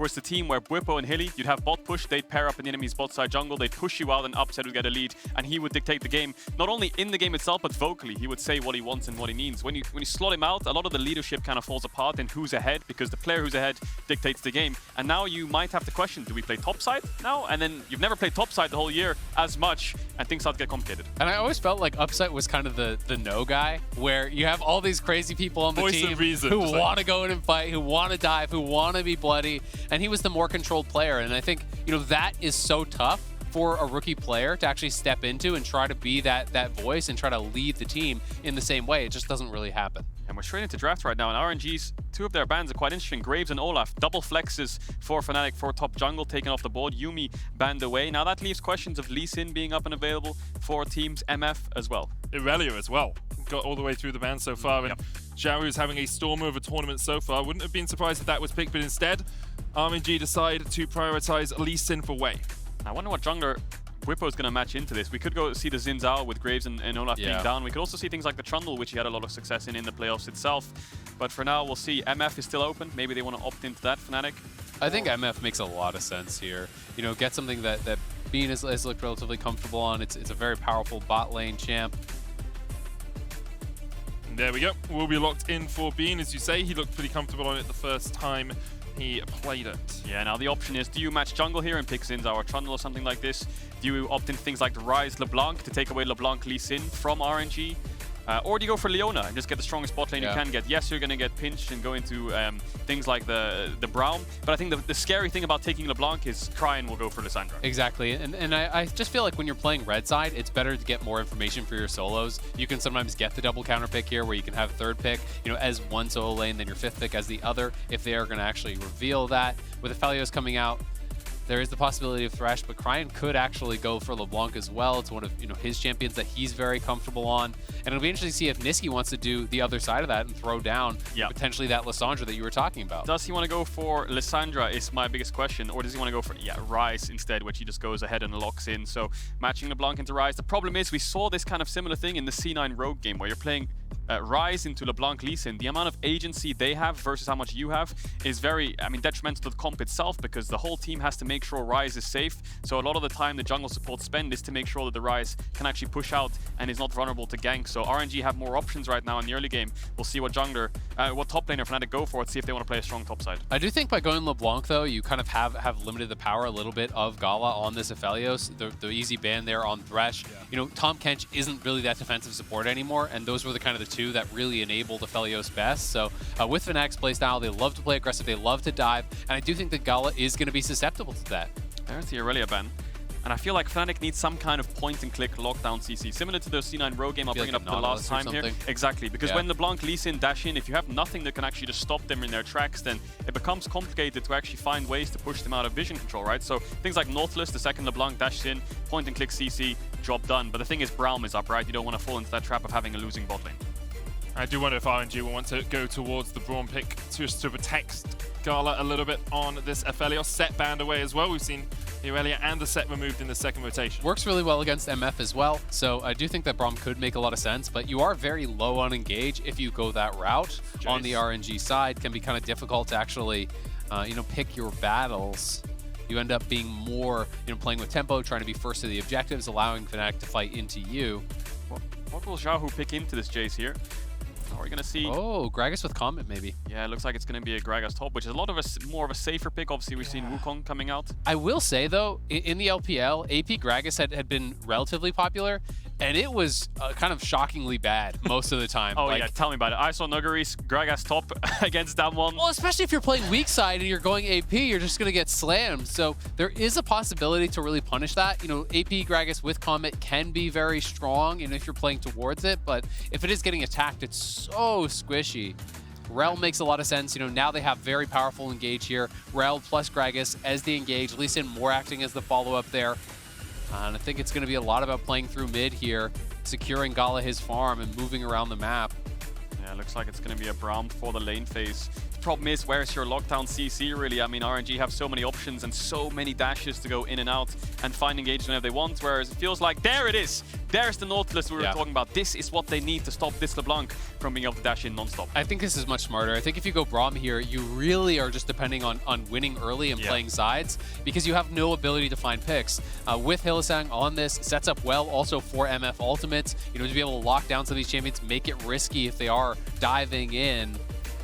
Whereas the team where Bwipo and Hilly, you'd have bot push, they'd pair up in the enemy's bot side jungle, they'd push you out, and Upset would get a lead, and he would dictate the game, not only in the game itself, but vocally. He would say what he wants and what he needs. When you slot him out, a lot of the leadership kind of falls apart in who's ahead, because the player who's ahead dictates the game. And now you might have to question, do we play topside now? And then you've never played topside the whole year as much, and things start to get complicated. And I always felt like Upset was kind of the no guy, where you have all these crazy people on the team who want to go in and fight, who want to dive, who want to be bloody, and he was the more controlled player. And I think, you know, that is so tough for a rookie player to actually step into and try to be that voice and try to lead the team in the same way. It just doesn't really happen. And we're straight into draft right now, and RNG's two of their bans are quite interesting. Graves and Olaf, double flexes for Fnatic for top jungle, taken off the board. Yumi banned away. Now that leaves questions of Lee Sin being up and available for teams MF as well. Irelia as well. Got all the way through the ban so far, and Xiaoru's having a stormer of a tournament so far. Wouldn't have been surprised if that was picked, but instead, RNG decide to prioritize Lee Sin for Wei. I wonder what jungler Bwipo is going to match into this. We could go see the Xin Zhao with Graves and Olaf being down. We could also see things like the Trundle, which he had a lot of success in the playoffs itself. But for now, we'll see. MF is still open. Maybe they want to opt into that, Fnatic. I think MF makes a lot of sense here. You know, get something that Bean has looked relatively comfortable on. It's a very powerful bot lane champ. And there we go. We'll be locked in for Bean. As you say, he looked pretty comfortable on it the first time he played it. Yeah, now the option is, do you match jungle here and pick Xin Zhao or Trundle or something like this? Do you opt into things like the Ryze LeBlanc to take away LeBlanc Lee Sin from RNG? Or do you go for Leona and just get the strongest bot lane you can get? Yes, you're going to get pinched and go into things like the Braum, but I think the scary thing about taking LeBlanc is Cryan will go for Lissandra. Exactly, and I just feel like when you're playing red side, it's better to get more information for your solos. You can sometimes get the double counter pick here where you can have third pick, you know, as one solo lane, then your fifth pick as the other, if they are going to actually reveal that. With the Aphelios coming out, there is the possibility of Thresh, but Cryan could actually go for LeBlanc as well. It's one of his champions that he's very comfortable on. And it'll be interesting to see if Nisqy wants to do the other side of that and throw down potentially that Lissandra that you were talking about. Does he want to go for Lissandra is my biggest question, or does he want to go for Ryze instead, which he just goes ahead and locks in? So matching LeBlanc into Ryze. The problem is we saw this kind of similar thing in the C9 Rogue game where you're playing Ryze into LeBlanc Lee Sin. The amount of agency they have versus how much you have is very, detrimental to the comp itself, because the whole team has to make sure Ryze is safe. So a lot of the time the jungle support spend is to make sure that the Ryze can actually push out and is not vulnerable to gank. So RNG have more options right now in the early game. We'll see what jungler, what top laner Fnatic go for it, see if they want to play a strong top side. I do think by going LeBlanc though, you kind of have limited the power a little bit of Gala on this Aphelios. The easy ban there on Thresh. You know, Tahm Kench isn't really that defensive support anymore, and those were the kind of the two that really enabled Aphelios best. So with Fnatic's playstyle, they love to play aggressive, they love to dive, and I do think that Gala is going to be susceptible to that. There's the Irelia ban. And I feel like Fnatic needs some kind of point-and-click lockdown CC. Similar to the C9 Rogue game, I'll bring it up the last time here. Exactly, because when LeBlanc Lee Sin dash in, if you have nothing that can actually just stop them in their tracks, then it becomes complicated to actually find ways to push them out of vision control, right? So things like Nautilus, the second LeBlanc dashes in, point-and-click CC, job done. But the thing is, Braum is up, right? You don't want to fall into that trap of having a losing bot lane. I do wonder if RNG will want to go towards the Braum pick just to protect Gala a little bit on this Aphelios. Set banned away as well. We've seen Irelia and the set removed in the second rotation. Works really well against MF as well, so I do think that Braum could make a lot of sense, but you are very low on engage if you go that route. On the RNG side, can be kind of difficult to actually, pick your battles. You end up being more, playing with tempo, trying to be first to the objectives, allowing Fnatic to fight into you. What will Xiaohu pick into this Jace here? Are we going to see... Oh, Gragas with Comet, maybe. Yeah, it looks like it's going to be a Gragas top, which is a lot of more of a safer pick. Obviously, we've seen Wukong coming out. I will say, though, in the LPL, AP Gragas had been relatively popular, and it was kind of shockingly bad most of the time. Yeah, tell me about it. I saw Nuggery's Gragas top against Damwon. Well, especially if you're playing weak side and you're going AP, you're just going to get slammed. So there is a possibility to really punish that. AP Gragas with Comet can be very strong, if you're playing towards it, but if it is getting attacked, it's so squishy. Rel makes a lot of sense. Now they have very powerful engage here. Rel plus Gragas as the engage. Lee Sin more acting as the follow-up there. And I think it's going to be a lot about playing through mid here, securing Gala his farm and moving around the map. Yeah, looks like it's going to be a Braum for the lane phase. problem is, where's your lockdown CC really? I mean, RNG have so many options and so many dashes to go in and out and find engagement whenever they want, whereas it feels like, there it is! There's the Nautilus we were talking about. This is what they need to stop this LeBlanc from being able to dash in non-stop. I think this is much smarter. I think if you go Braum here, you really are just depending on winning early and playing sides, because you have no ability to find picks. With Hylissang on this, sets up well also for MF Ultimates, you know, to be able to lock down some of these champions, make it risky if they are diving in.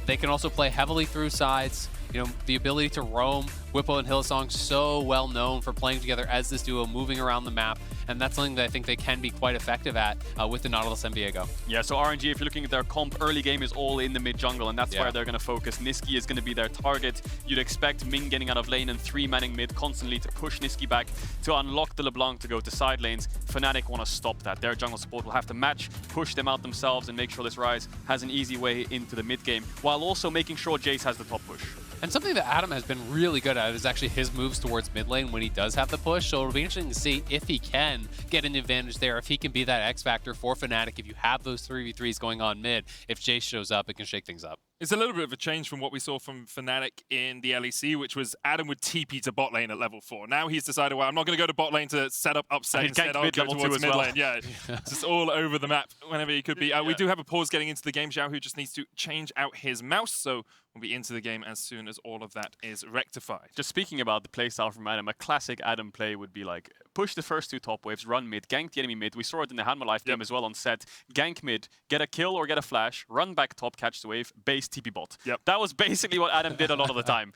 They can also play heavily through sides. You know, the ability to roam. Whippo and Hylissang so well known for playing together as this duo, moving around the map, and that's something that I think they can be quite effective at with the Nautilus and Viego. Yeah, so RNG, if you're looking at their comp, early game is all in the mid jungle, and that's where they're going to focus. Niski is going to be their target. You'd expect Ming getting out of lane and 3-manning mid constantly to push Niski back to unlock the LeBlanc to go to side lanes. Fnatic want to stop that. Their jungle support will have to match, push them out themselves, and make sure this Ryze has an easy way into the mid game, while also making sure Jace has the top push. And something that Adam has been really good at is actually his moves towards mid lane when he does have the push. So it'll be interesting to see if he can get an advantage there, if he can be that X factor for Fnatic, if you have those 3v3s going on mid. If Jace shows up, it can shake things up. It's a little bit of a change from what we saw from Fnatic in the LEC, which was Adam would TP to bot lane at level 4. Now he's decided, well, I'm not going to go to bot lane to set up upset. Instead, I'll go towards mid lane. Yeah, just all over the map whenever he could be. We do have a pause getting into the game. Xiaohu just needs to change out his mouse, so we'll be into the game as soon as all of that is rectified. Just speaking about the playstyle from Adam, a classic Adam play would be like, push the first 2 top waves, run mid, gank the enemy mid. We saw it in the Hanwha Life game as well on set. Gank mid, get a kill or get a flash, run back top, catch the wave, base TP bot. That was basically what Adam did a lot of the time.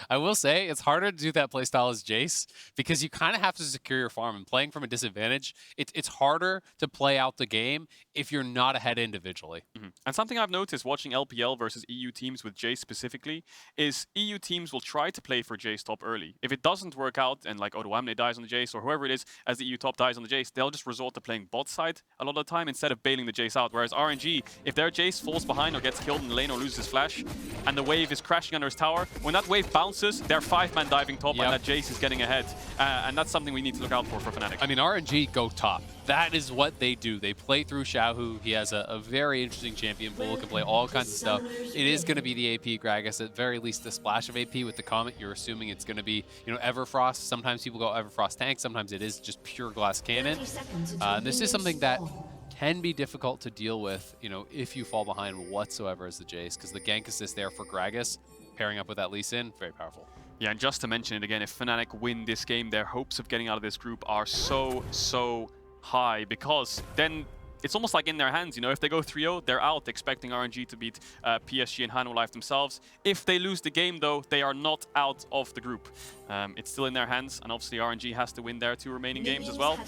I will say it's harder to do that playstyle as Jace because you kind of have to secure your farm, and playing from a disadvantage, it's harder to play out the game if you're not ahead individually. And something I've noticed watching LPL versus EU teams with Jace specifically is EU teams will try to play for Jace top early. If it doesn't work out and like Odoamne dies on the Jace or whoever it is as the EU top dies on the Jace, they'll just resort to playing bot side a lot of the time instead of bailing the Jace out. Whereas RNG, if their Jace falls behind or gets killed in the lane or loses his flash and the wave is crashing under his tower, when that wave bounces, they're 5-man diving top and that Jace is getting ahead. And that's something we need to look out for Fnatic. I mean, RNG go top. That is what they do. They play through Xiaohu. He has a very interesting champion pool, can play all kinds of stuff. It is going to be the AP Gragas, at very least the splash of AP with the Comet. You're assuming it's going to be, you know, Everfrost. Sometimes people go Everfrost tank. Sometimes it is just pure glass cannon. And this is something that can be difficult to deal with, you know, if you fall behind whatsoever as the Jace, because the gank assist there for Gragas, pairing up with that Lee Sin, very powerful. Yeah, and just to mention it again, if Fnatic win this game, their hopes of getting out of this group are so high, because then it's almost like in their hands, you know, if they go 3-0, they're out, expecting RNG to beat PSG and Hanwha Life themselves. If they lose the game, though, they are not out of the group. It's still in their hands, and obviously RNG has to win their 2 remaining games as well.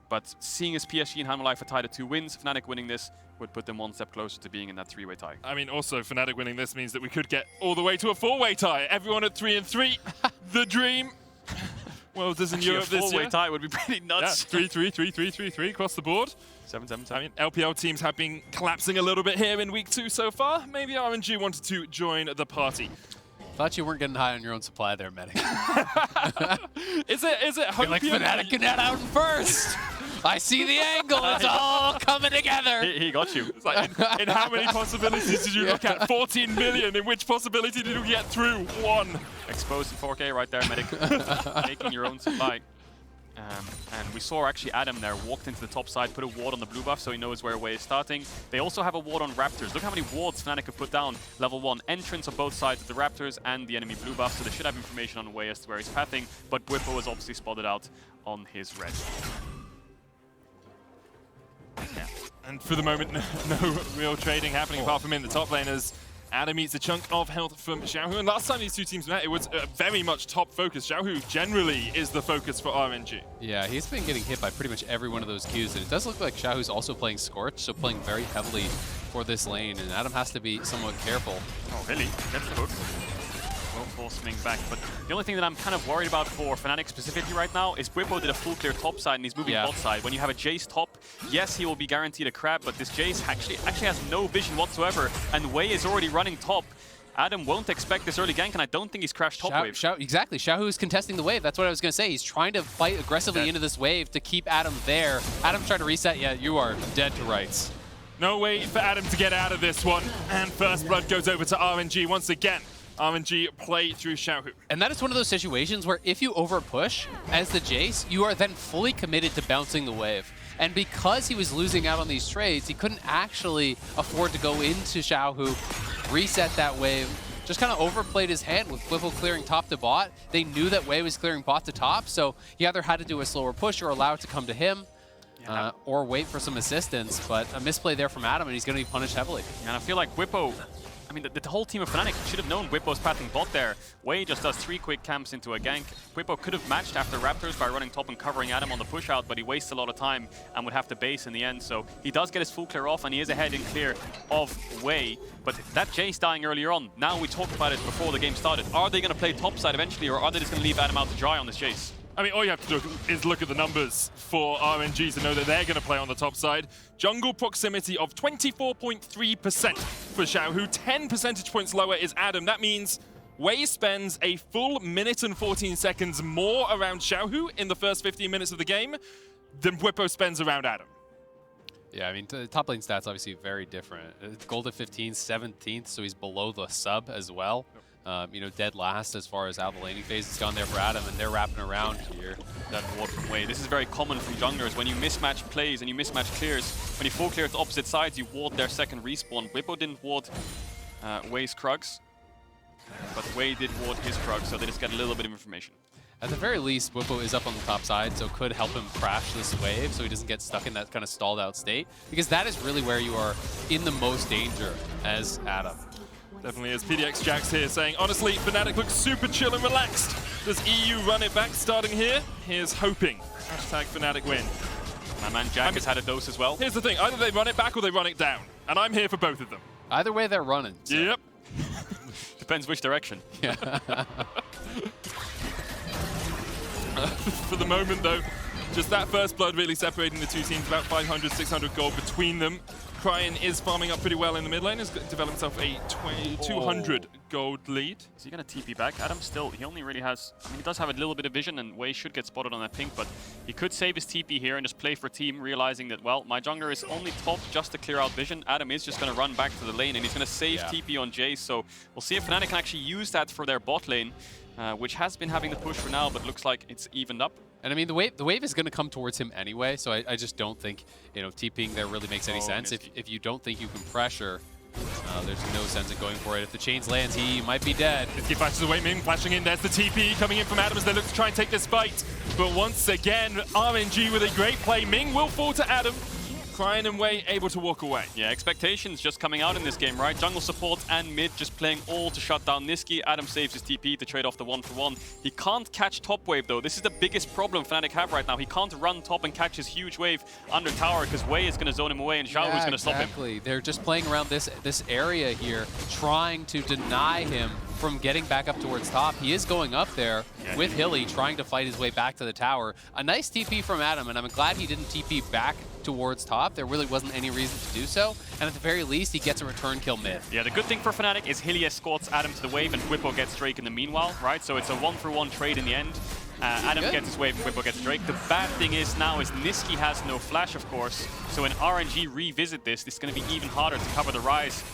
But seeing as PSG and Hanwha Life are tied at 2 wins, Fnatic winning this would put them 1 step closer to being in that 3-way tie. I mean, also, Fnatic winning this means that we could get all the way to a 4-way tie. Everyone at 3-3, the dream. Well, doesn't Europe this year? A 4-way tie would be pretty nuts. Yeah, 3-3, 3-3, 3-3 across the board. 7-7. I mean, LPL teams have been collapsing a little bit here in week 2 so far. Maybe RNG wanted to join the party. Thought you weren't getting high on your own supply there, Medic. Is it hope like Fnatic can get out first? I see the angle. It's all coming together. He got you. It's like, in how many possibilities did you look at? 14 million. In which possibility did you get through? 1. Exposed in 4K right there, Medic. Making your own supply. And we saw actually Adam there walked into the top side, put a ward on the blue buff so he knows where Wei is starting. They also have a ward on Raptors. Look how many wards Fnatic have put down. Level 1 entrance on both sides of the Raptors and the enemy blue buff, so they should have information on Wei as to where he's pathing, but Whippo was obviously spotted out on his red. Yeah. And for the moment, no real trading happening apart from in the top lane as Adam eats a chunk of health from Xiaohu. And last time these 2 teams met, it was very much top focus. Xiaohu generally is the focus for RNG. Yeah, he's been getting hit by pretty much every one of those Qs. And it does look like Xiaohu's also playing Scorch, so playing very heavily for this lane. And Adam has to be somewhat careful. Oh, really? Gets the hook. Won't force Ming back. But the only thing that I'm kind of worried about for Fnatic specifically right now is Whippo did a full clear top side and he's moving bot side. When you have a Jace top, yes, he will be guaranteed a crab, but this Jace actually has no vision whatsoever, and Wei is already running top. Adam won't expect this early gank, and I don't think he's crashed top wave. Exactly. Xiaohu is contesting the wave. That's what I was going to say. He's trying to fight aggressively into this wave to keep Adam there. Adam's trying to reset. Yeah, you are dead to rights. No way for Adam to get out of this one. And first blood goes over to RNG once again. RNG play through Xiaohu. And that is one of those situations where if you overpush as the Jace, you are then fully committed to bouncing the wave. And because he was losing out on these trades, he couldn't actually afford to go into Xiaohu, reset that wave, just kind of overplayed his hand with Whipple clearing top to bot. They knew that Wei was clearing bot to top, so he either had to do a slower push or allow it to come to him, or wait for some assistance. But a misplay there from Adam, and he's going to be punished heavily. And I feel like Whippo, I mean, the whole team of Fnatic should have known Whippo's pathing bot there. Wei just does 3 quick camps into a gank. Whippo could have matched after Raptors by running top and covering Adam on the push out, but he wastes a lot of time and would have to base in the end. So he does get his full clear off, and he is ahead in clear of Wei. But that Jace dying earlier on, now we talked about it before the game started. Are they going to play topside eventually, or are they just going to leave Adam out to dry on this Jace? I mean, all you have to do is look at the numbers for RNG to know that they're going to play on the top side. Jungle proximity of 24.3% for Xiaohu. 10 percentage points lower is Adam. That means Wei spends a full minute and 14 seconds more around Xiaohu in the first 15 minutes of the game than Whippo spends around Adam. Yeah, I mean, top lane stats obviously very different. Gold at 15, 17th, so he's below the sub as well. You know, dead last as far as out of the laning phase. It's gone there for Adam, and they're wrapping around here. That ward from Wei. This is very common from junglers. When you mismatch plays and you mismatch clears, when you full clear to opposite sides, you ward their second respawn. Whippo didn't ward Wei's Krugs, but Wei did ward his Krugs, so they just get a little bit of information. At the very least, Whippo is up on the top side, so could help him crash this wave so he doesn't get stuck in that kind of stalled out state, because that is really where you are in the most danger as Adam. Definitely is. PDX Jax here saying, honestly, Fnatic looks super chill and relaxed. Does EU run it back starting here? Here's hoping. Hashtag Fnatic win. My man Jack has had a dose as well. Here's the thing, either they run it back or they run it down. And I'm here for both of them. Either way, they're running. So. Yep. Depends which direction. Yeah. For the moment, though, just that first blood really separating the two teams, about 500, 600 gold between them. Cryin is farming up pretty well in the mid lane, has developed himself a 200 gold lead. Is he going to TP back? Adam still, he only really has, I mean, he does have a little bit of vision, and Wei should get spotted on that pink, but he could save his TP here and just play for team, realizing that, well, my jungler is only top just to clear out vision. Adam is just going to run back to the lane, and he's going to save TP on Jace, so we'll see if Fnatic can actually use that for their bot lane, which has been having the push for now, but looks like it's evened up. And I mean, the wave is going to come towards him anyway, so I just don't think, you know, TPing there really makes any sense. If you don't think you can pressure, there's no sense in going for it. If the chains lands, he might be dead. He flashes away, Ming flashing in. There's the TP coming in from Adam as they look to try and take this fight. But once again, RNG with a great play. Ming will fall to Adam. Cryin and Wei able to walk away. Yeah, expectations just coming out in this game, right? Jungle support and mid just playing all to shut down Niski. Adam saves his TP to trade off the 1-for-1. He can't catch top wave though. This is the biggest problem Fnatic have right now. He can't run top and catch his huge wave under tower because Wei is going to zone him away and Xiaohu's going to stop him. Exactly. They're just playing around this area here, trying to deny him from getting back up towards top. He is going up there with Hilly, trying to fight his way back to the tower. A nice TP from Adam, and I'm glad he didn't TP back towards top. There really wasn't any reason to do so, and at the very least, he gets a return kill mid. Yeah, the good thing for Fnatic is Hilly escorts Adam to the wave, and Whippo gets Drake in the meanwhile, right? So it's a 1-for-1 trade in the end. Adam gets his wave, and Whippo gets Drake. The bad thing is now is Niski has no flash, of course, so when RNG revisit this, it's going to be even harder to cover the Rise.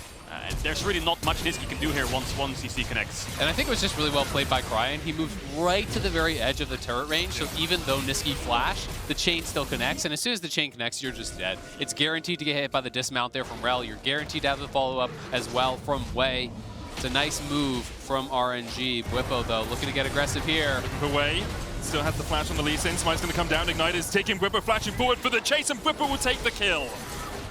There's really not much Niski can do here once CC connects. And I think it was just really well played by Cryin. He moved right to the very edge of the turret range, so even though Niski flashed, the chain still connects, and as soon as the chain connects, you're just dead. It's guaranteed to get hit by the dismount there from Rel. You're guaranteed to have the follow-up as well from Wei. It's a nice move from RNG. Whippo, though, looking to get aggressive here. Looking for Wei. Still has the flash on the Lee Sin. Smite's going to come down. Ignite is taking Whippo, flashing forward for the chase, and Whippo will take the kill.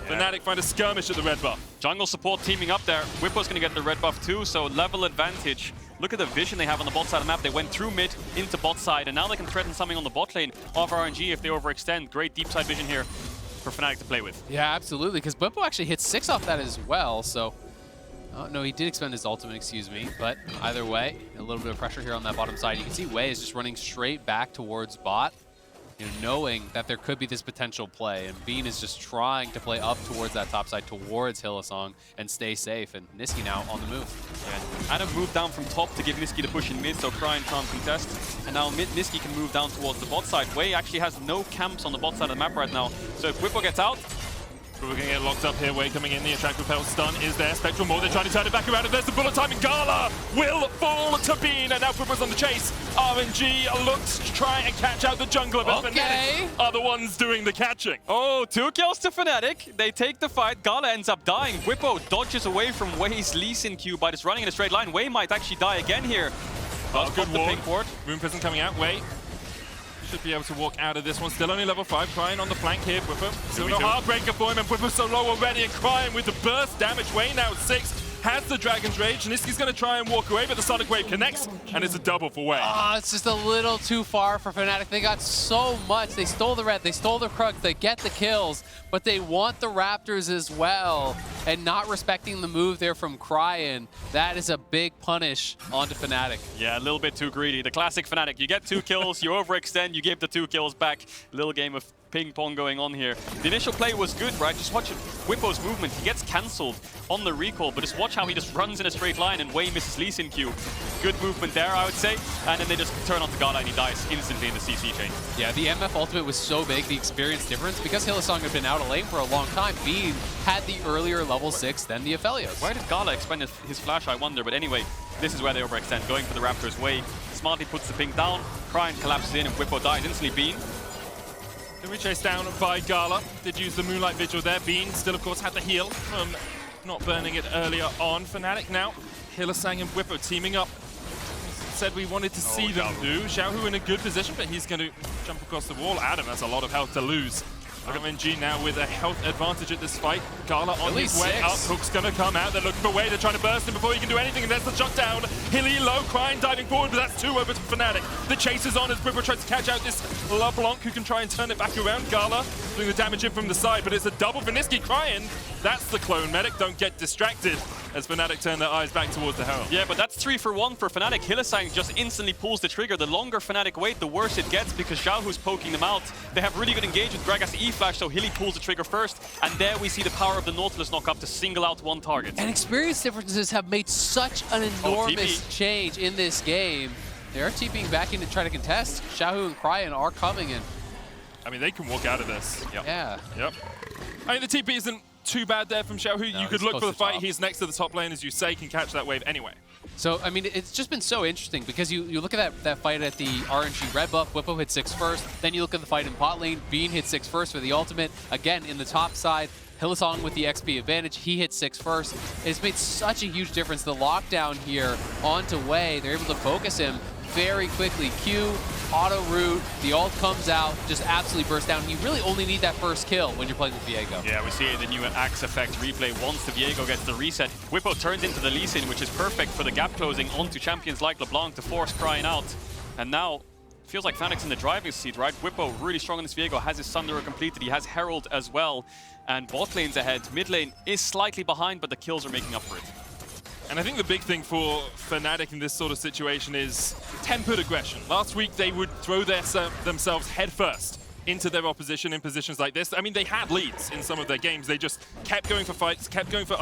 Fnatic find a skirmish at the red buff. Jungle support teaming up there. Whippo's going to get the red buff too, so level advantage. Look at the vision they have on the bot side of the map. They went through mid into bot side, and now they can threaten something on the bot lane of RNG if they overextend. Great deep side vision here for Fnatic to play with. Yeah, absolutely, because Whippo actually hit 6 off that as well, so... Oh, no, he did expend his ultimate, excuse me, but either way, a little bit of pressure here on that bottom side. You can see Wei is just running straight back towards bot, you know, knowing that there could be this potential play, and Bean is just trying to play up towards that top side, towards Hillsong, and stay safe, and Niski now on the move. Yeah. Adam moved down from top to give Niski the push in mid, so Cryin can't contest, and now Niski can move down towards the bot side. Wei actually has no camps on the bot side of the map right now, so if Whippo gets out, But we're going to get locked up here. Way coming in. The Attract Repel stun is there. Spectral Maw, they're trying to turn it back around. And there's the bullet time. And Gala will fall to Bean. And now Flipper's on the chase. RNG looks to try and catch out the jungler. But Fnatic are the ones doing the catching. Oh, 2 kills to Fnatic. They take the fight. Gala ends up dying. Whippo dodges away from Wei's Lee Sin Q by just running in a straight line. Wei might actually die again here. Oh, good ward. Rune Prison coming out. Wei should be able to walk out of this one. Still only level 5. Crying on the flank here. Whippo. Still no Heartbreaker for him. And Whippo's so low already. And Crying with the burst damage. Wei now 6. Has the Dragon's Rage. Niski's going to try and walk away, but the Sonic Wave connects, and it's a double for Wei. Ah, it's just a little too far for Fnatic. They got so much. They stole the red, they stole the Krugs, they get the kills, but they want the Raptors as well. And not respecting the move there from Cryin, that is a big punish onto Fnatic. Yeah, a little bit too greedy. The classic Fnatic. You get 2 kills, you overextend, you give the 2 kills back. Little game of ping pong going on here. The initial play was good, right? Just watch Whippo's movement. He gets cancelled on the recall, but just watch how he just runs in a straight line and Wei misses Lee Sin Q. Good movement there, I would say. And then they just turn on to Gala and he dies instantly in the CC chain. Yeah, the MF ultimate was so big, the experience difference. Because Hylissang had been out of lane for a long time, Bean had the earlier level 6 than the Aphelios. Why did Gala expend his flash, I wonder? But anyway, this is where they overextend. Going for the Raptors. Wei smartly puts the ping down. Cryin collapses in and Whippo dies instantly. Bean. Can we chase down by Gala? Did use the Moonlight Vigil there. Bean still, of course, had the heal from not burning it earlier on. Fnatic now. Hylissang and Whippo teaming up. Said we wanted to see them do. Xiaohu in a good position, but he's going to jump across the wall. Adam has a lot of health to lose. RNG now with a health advantage at this fight. Gala on his way up. Hook's going to come out. They're looking for Wei. They're trying to burst him before he can do anything. And there's the shutdown. Hilly low, Cryin diving forward, but that's 2 over to Fnatic. The chase is on as Whippo tries to catch out this LeBlanc who can try and turn it back around. Gala doing the damage in from the side, but it's a double for Niski. Cryin, that's the clone medic. Don't get distracted as Fnatic turn their eyes back towards the Herald. Yeah, but that's 3 for 1 for Fnatic. Hylissang just instantly pulls the trigger. The longer Fnatic wait, the worse it gets because Xiaohu's poking them out. They have really good engage with Gragas E-Flash, so Hilly pulls the trigger first, and there we see the power of the Nautilus knock up to single out 1 target. And experience differences have made such an enormous change in this game. They are TPing back in to try to contest. Xiaohu and Cryin are coming in. I mean, they can walk out of this. Yep. Yeah. Yep. I mean, the TP isn't too bad there from Xiaohu. No, you could look for the fight. Top. He's next to the top lane, as you say, can catch that wave anyway. So, I mean, it's just been so interesting because you look at that fight at the RNG red buff, Whippo hit 6 first, then you look at the fight in bot lane, Bean hit 6 first for the ultimate, again in the top side, Hylissang with the XP advantage, he hit 6 first. It's made such a huge difference. The lockdown here onto Wei, they're able to focus him very quickly. Q, auto root, the ult comes out, just absolutely bursts down. You really only need that first kill when you're playing with Viego. Yeah, we see the new Axe effect replay. Once the Viego gets the reset, Whippo turns into the Lee Sin, which is perfect for the gap closing onto champions like LeBlanc to force Cryin out. And now, feels like Fnatic's in the driving seat, right? Whippo really strong in this Viego, has his Sunderer completed, he has Herald as well. And bot lane's ahead, mid lane is slightly behind, but the kills are making up for it. And I think the big thing for Fnatic in this sort of situation is tempered aggression. Last week, they would throw themselves headfirst into their opposition in positions like this. I mean, they had leads in some of their games. They just kept going for fights, kept going for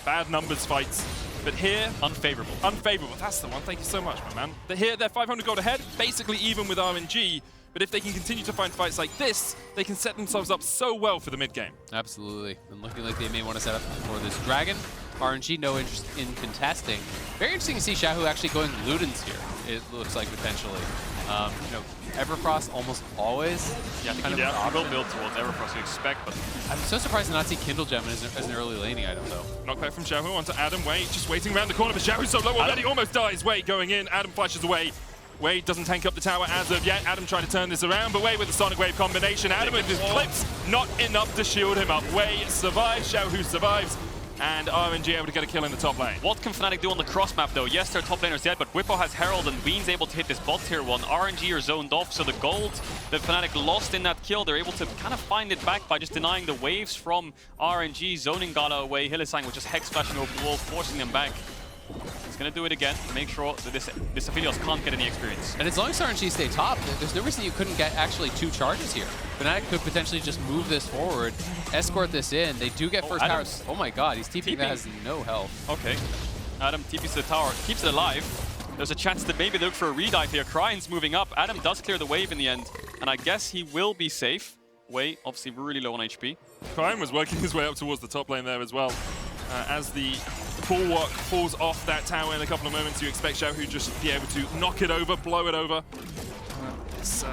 bad numbers fights. But here, unfavorable. Unfavorable, that's the one. Thank you so much, my man. But here, they're 500 gold ahead, basically even with RNG. But if they can continue to find fights like this, they can set themselves up so well for the mid game. Absolutely. And looking like they may want to set up for this Dragon. RNG, no interest in contesting. Very interesting to see Xiaohu actually going Ludens here, it looks like potentially. You know, Everfrost almost always. Yeah, I think he will build towards Everfrost, you expect, but I'm so surprised to not see Kindle Gem as an early laning item, though. Knockback from Xiaohu onto Adam. Wei just waiting around the corner, but Xiaohu's so low already, almost dies. Wei going in, Adam flashes away. Wei doesn't tank up the tower as of yet. Adam trying to turn this around, but Wei with the Sonic Wave combination. Adam with his clips, not enough to shield him up. Wei survives, Xiaohu survives, and RNG able to get a kill in the top lane. What can Fnatic do on the cross map though? Yes, their top laner's dead, but Whippo has Herald and Bean's able to hit this bot tier 1. RNG are zoned off, so the gold that Fnatic lost in that kill, they're able to kind of find it back by just denying the waves from RNG, zoning Gala away. Hylissang was just hex flashing over the wall, forcing them back. He's going to do it again to make sure that this Aphelios can't get any experience. And as long as RNG stay top, there's no reason you couldn't get actually 2 charges here. Fnatic could potentially just move this forward, escort this in. They do get first tower. Oh my god, he's TP that has no health. Okay. Adam TPs to the tower, keeps it alive. There's a chance that maybe they look for a redive here. Cryin's moving up. Adam does clear the wave in the end, and I guess he will be safe. Way, obviously really low on HP. Crime was working his way up towards the top lane there as well. As the bulwark falls off that tower in a couple of moments, you expect Xiaohu just be able to knock it over, blow it over. It's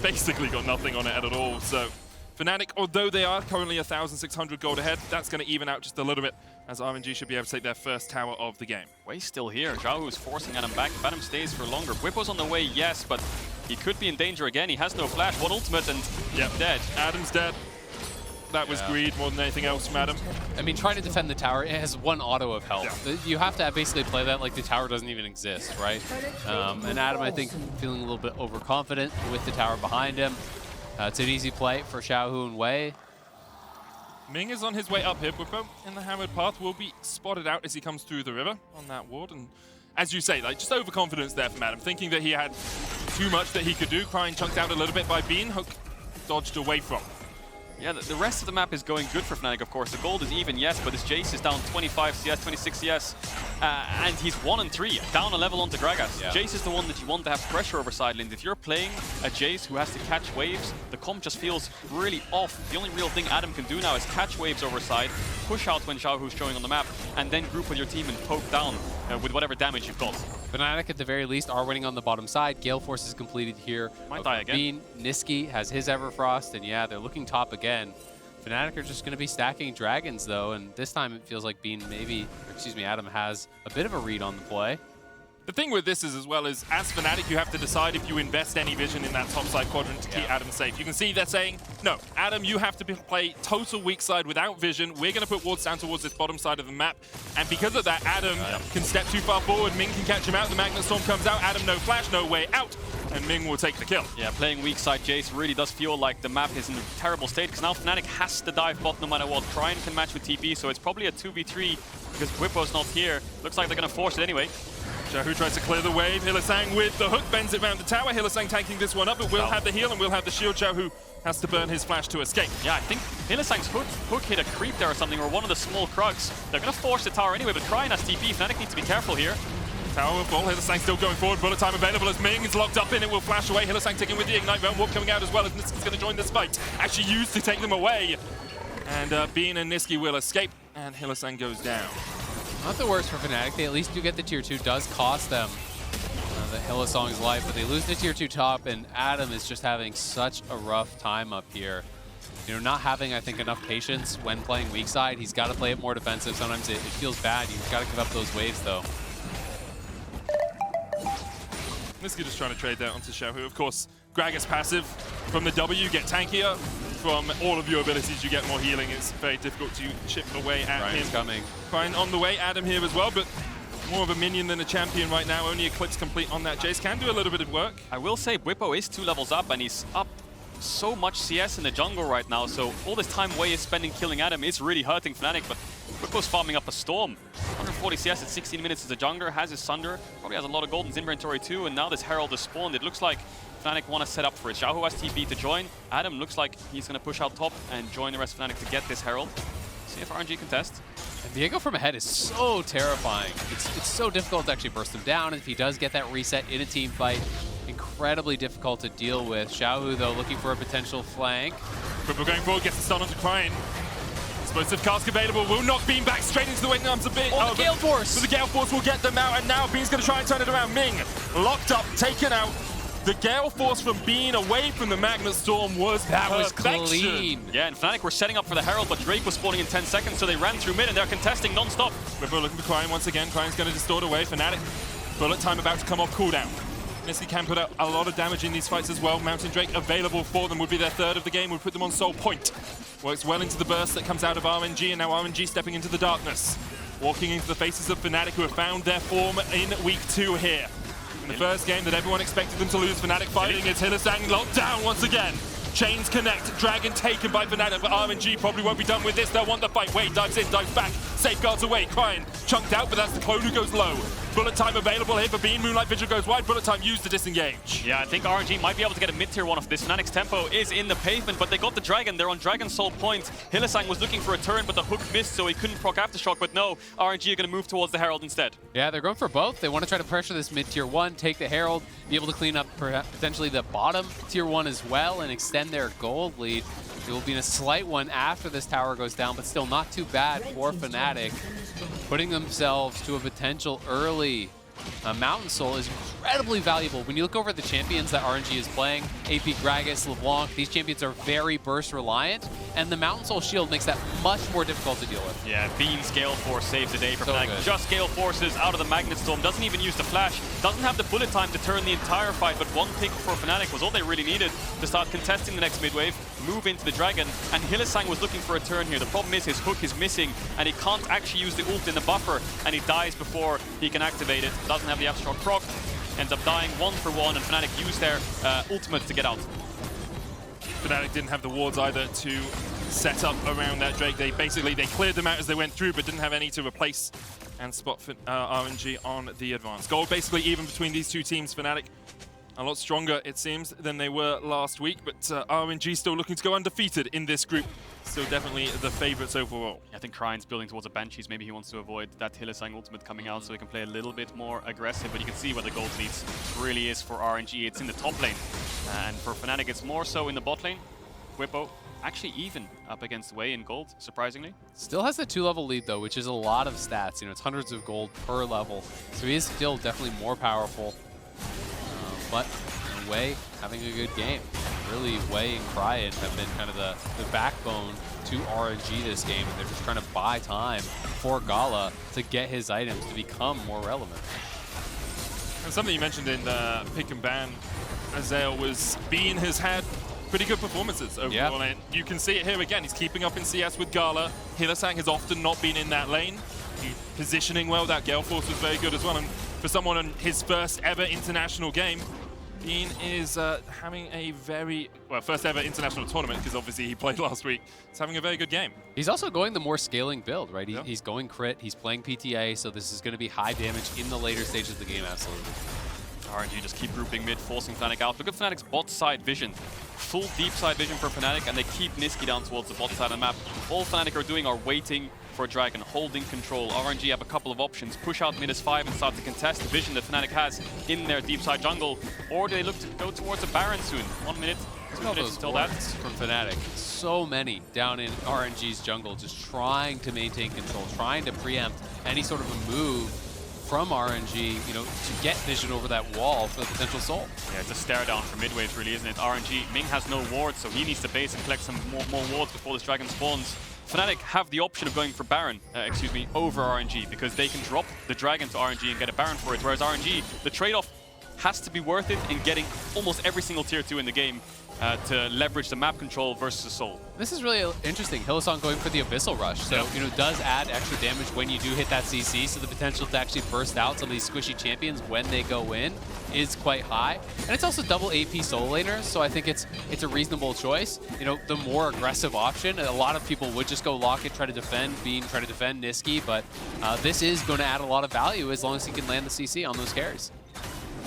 basically got nothing on it at all. So Fnatic, although they are currently 1,600 gold ahead, that's going to even out just a little bit, as RNG should be able to take their first tower of the game. Way's still here. Xiaohu is forcing Adam back. If Adam stays for longer. Bwipo's on the way, yes, but he could be in danger again. He has no flash. One ultimate and dead. Adam's dead. That was greed more than anything else from Adam. I mean, trying to defend the tower, it has one auto of health. Yeah. You have to basically play that like the tower doesn't even exist, right? And Adam, I think, feeling a little bit overconfident with the tower behind him. It's an easy play for Xiaohu and Wei. Ming is on his way up here. Bwipo in the hammered path will be spotted out as he comes through the river on that ward. And as you say, like just overconfidence there from Adam, thinking that he had too much that he could do. Crying chunked out a little bit by Bean. Hook dodged away from. Yeah, the rest of the map is going good for Fnatic, of course. The gold is even, yes, but his Jace is down 25 CS, 26 CS, and he's 1 and 3, down a level onto Gragas. Yeah. Jace is the one that you want to have pressure over side lanes. If you're playing a Jace who has to catch waves, the comp just feels really off. The only real thing Adam can do now is catch waves over side, push out when Xiaohu's showing on the map, and then group with your team and poke down with whatever damage you've got. Fnatic, at the very least, are winning on the bottom side. Gale Force is completed here. Might die again. Bean, Niski has his Everfrost, and yeah, they're looking top again. Fnatic are just going to be stacking dragons, though, and this time it feels like Bean Adam has a bit of a read on the play. The thing with this is, as well, is as Fnatic, you have to decide if you invest any vision in that top side quadrant to keep Adam safe. You can see they're saying, no, Adam, you have to play total weak side without vision. We're going to put wards down towards this bottom side of the map. And because of that, Adam can step too far forward. Ming can catch him out. The Magnet Storm comes out. Adam, no flash, no way out. And Ming will take the kill. Yeah, playing weak side Jace really does feel like the map is in a terrible state, because now Fnatic has to dive bot no matter what. Trine can match with TP, so it's probably a 2v3 because Bwipo's not here. Looks like they're going to force it anyway. Xiaohu tries to clear the wave. Hylissang with the hook, bends it around the tower. Hylissang tanking this one up, but will have the heal and will have the shield. Xiaohu has to burn his flash to escape. Yeah, I think Hylissang's hook hit a creep there or something, or one of the small Krugs. They're going to force the tower anyway, but Trine has TP. Fnatic needs to be careful here. Tower full, Hylissang still going forward, bullet time available as Ming is locked up in, it will flash away. Hylissang taking with the Ignite Realm Warp coming out as well as Niski's going to join this fight. Actually used to take them away. And Bean and Niski will escape, and Hylissang goes down. Not the worst for Fnatic, they at least do get the tier 2, does cost them the Hylissang's life, but they lose the tier 2 top, and Adam is just having such a rough time up here. You know, not having, I think, enough patience when playing weak side. He's got to play it more defensive. Sometimes it feels bad. You've got to give up those waves, though. Niski just trying to trade that onto Xiaohu. Of course, Gragas passive. From the W, you get tankier. From all of your abilities, you get more healing. It's very difficult to chip away at Ryan's him. Coming. Fine on the way, Adam here as well, but more of a minion than a champion right now. Only Eclipse complete on that. Jace can do a little bit of work. I will say Bwipo is 2 levels up, and he's up so much CS in the jungle right now, so all this time Wei is spending killing Adam is really hurting Fnatic, but Bwipo's farming up a Storm. 140 CS at 16 minutes as a jungler, has his Sunder, probably has a lot of gold in his inventory too, and now this Herald is spawned. It looks like Fnatic want to set up for it. Xiaohu has TP to join. Adam looks like he's going to push out top and join the rest of Fnatic to get this Herald. See if RNG can test. And Diego from ahead is so terrifying. It's so difficult to actually burst him down. If he does get that reset in a team fight, incredibly difficult to deal with. Xiaohu, though, looking for a potential flank. Bwipo going forward, gets the stun onto Crane. Explosive cask available, will knock Bean back straight into the wing arms of Bean. Oh, the Gale Force! But the Gale Force will get them out, and now Bean's going to try and turn it around. Ming, locked up, taken out. The Gale Force from Bean away from the Magnet Storm was clean. Yeah, and Fnatic were setting up for the Herald, but Drake was spawning in 10 seconds, so they ran through mid, and they're contesting non-stop. Bwipo looking for Crane once again. Crane's going to distort away. Fnatic, bullet time about to come off cooldown. Niski can put out a lot of damage in these fights as well. Mountain Drake available for them, would be their 3rd of the game, would put them on soul point. Works well into the burst that comes out of RNG, and now RNG stepping into the darkness. Walking into the faces of Fnatic, who have found their form in week 2 here. In the first game that everyone expected them to lose, Fnatic fighting, it's Hylissang locked down once again. Chains connect, Dragon taken by Fnatic, but RNG probably won't be done with this. They'll want the fight. Wade dives in, dives back, safeguards away, Crying chunked out, but that's the clone who goes low. Bullet time available here for Bean. Moonlight Vigil goes wide. Bullet time used to disengage. Yeah, I think RNG might be able to get a mid-tier one of this. Fnatic's tempo is in the pavement, but they got the Dragon. They're on Dragon Soul point. Hylissang was looking for a turn, but the hook missed, so he couldn't proc Aftershock. But no, RNG are going to move towards the Herald instead. Yeah, they're going for both. They want to try to pressure this mid-tier 1, take the Herald, be able to clean up potentially the bottom tier 1 as well, and extend their gold lead. It will be in a slight one after this tower goes down, but still not too bad for Fnatic. Putting themselves to a potential early Mountain Soul is incredibly valuable. When you look over at the champions that RNG is playing, AP Gragas, LeBlanc, these champions are very burst reliant, and the Mountain Soul shield makes that much more difficult to deal with. Yeah, Bean's Gale Force saves the day for So Fnatic. good. Just Gale Forces out of the Magnet Storm, doesn't even use the flash, doesn't have the bullet time to turn the entire fight, but one pick for Fnatic was all they really needed to start contesting the next mid wave, move into the Dragon, and Hylissang was looking for a turn here. The problem is his hook is missing, and he can't actually use the ult in the buffer, and he dies before he can activate it. Doesn't have the Aftershock proc, ends up dying 1 for 1, and Fnatic used their ultimate to get out. Fnatic didn't have the wards either to set up around that Drake. They cleared them out as they went through, but didn't have any to replace and spot for RNG on the advance. Gold basically even between these two teams. Fnatic a lot stronger, it seems, than they were last week, but RNG still looking to go undefeated in this group. Still definitely the favorites overall. I think Cryne's building towards a Banshees. Maybe he wants to avoid that Hylissang ultimate coming out so he can play a little bit more aggressive, but you can see where the gold leads really is for RNG. It's in the top lane, and for Fnatic it's more so in the bot lane. Whippo actually even up against Wei in gold, surprisingly. Still has the 2-level lead though, which is a lot of stats. You know, it's hundreds of gold per level, so he is still definitely more powerful. But in Wei having a good game. Really, Wei and Cryan have been kind of the backbone to RNG this game, and they're just trying to buy time for Gala to get his items to become more relevant. And something you mentioned in Pick and Ban, Azael, was Bean has had pretty good performances overall, and you can see it here again. He's keeping up in CS with Gala. Hylissang has often not been in that lane. He's positioning well. That Gale Force was very good as well, and for someone on his first ever international game, Bean is having a very, well, first ever international tournament, because obviously he played last week. He's having a very good game. He's also going the more scaling build, right? He's going crit, he's playing PTA, so this is going to be high damage in the later stages of the game, absolutely. RNG just keep grouping mid, forcing Fnatic out. Look at Fnatic's bot side vision. Full deep side vision for Fnatic, and they keep Niski down towards the bot side of the map. All Fnatic are doing are waiting for a Dragon, holding control. RNG have a couple of options. Push out mid as 5 and start to contest the vision that Fnatic has in their deep side jungle. Or do they look to go towards a Baron soon? 1 minute, 2 minutes until that. From Fnatic. So many down in RNG's jungle, just trying to maintain control, trying to preempt any sort of a move from RNG, you know, to get vision over that wall for the potential soul. Yeah, it's a stare down for mid waves, really, isn't it? RNG, Ming has no wards, so he needs to base and collect some more wards before this Dragon spawns. Fnatic have the option of going for Baron, over RNG, because they can drop the Dragon to RNG and get a Baron for it, whereas RNG, the trade-off has to be worth it in getting almost every single tier 2 in the game to leverage the map control versus the soul. This is really interesting. Hylissang going for the Abyssal Rush, so you know, does add extra damage when you do hit that CC, so the potential to actually burst out some of these squishy champions when they go in is quite high. And it's also double AP solo laners, so I think it's a reasonable choice. You know, the more aggressive option, a lot of people would just go lock it, try to defend Bean, try to defend Niski, but this is going to add a lot of value as long as he can land the CC on those carries.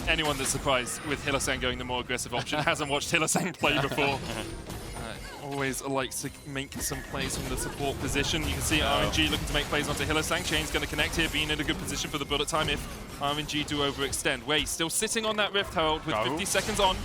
Anyone that's surprised with Hylissang going the more aggressive option hasn't watched Hylissang play before. Always likes to make some plays from the support position. You can see RNG looking to make plays onto Hylissang. Chain's going to connect here, being in a good position for the bullet time if RNG do overextend. Wei still sitting on that Rift Herald with 50 seconds on.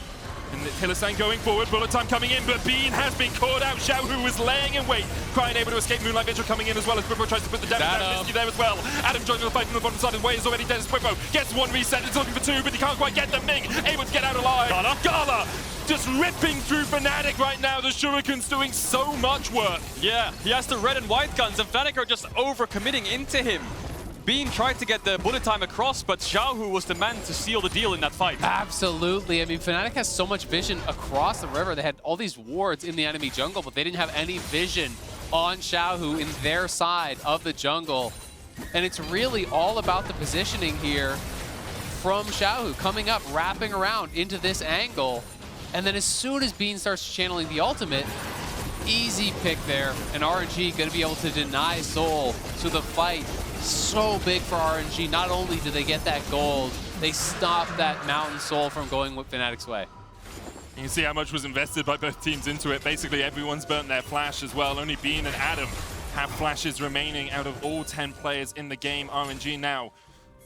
And Hylissang going forward, bullet time coming in, but Bean has been caught out. Xiaohu was laying in wait. Cryan able to escape. Moonlight Vigil coming in as well as Whippo tries to put the damage down. Niski there as well. Adam joining the fight from the bottom side, and Wei is already dead as Whippo gets 1 reset. It's looking for 2, but he can't quite get them. Ming able to get out alive. Gala just ripping through Fnatic right now. The Shuriken's doing so much work. Yeah, he has the red and white guns, and Fnatic are just over-committing into him. Bean tried to get the bullet time across, but Xiaohu was the man to seal the deal in that fight. Absolutely. I mean, Fnatic has so much vision across the river. They had all these wards in the enemy jungle, but they didn't have any vision on Xiaohu in their side of the jungle. And it's really all about the positioning here from Xiaohu, coming up, wrapping around into this angle. And then as soon as Bean starts channeling the ultimate, Easy pick there, and RNG going to be able to deny Soul. So the fight so big for RNG. Not only do they get that gold, they stop that Mountain Soul from going with Fnatic's way. You can see how much was invested by both teams into it. Basically, everyone's burnt their flash as well. Only Bean and Adam have flashes remaining out of all 10 players in the game. RNG now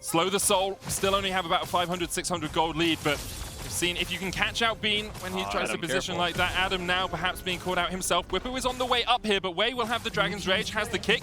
slow the Soul, still only have about a 500, 600 gold lead, but we've seen if you can catch out Bean when he tries Adam, to position careful. like that. Adam now perhaps being caught out himself. Whippo is on the way up here, but Wei will have the Dragon's Rage, has the kick.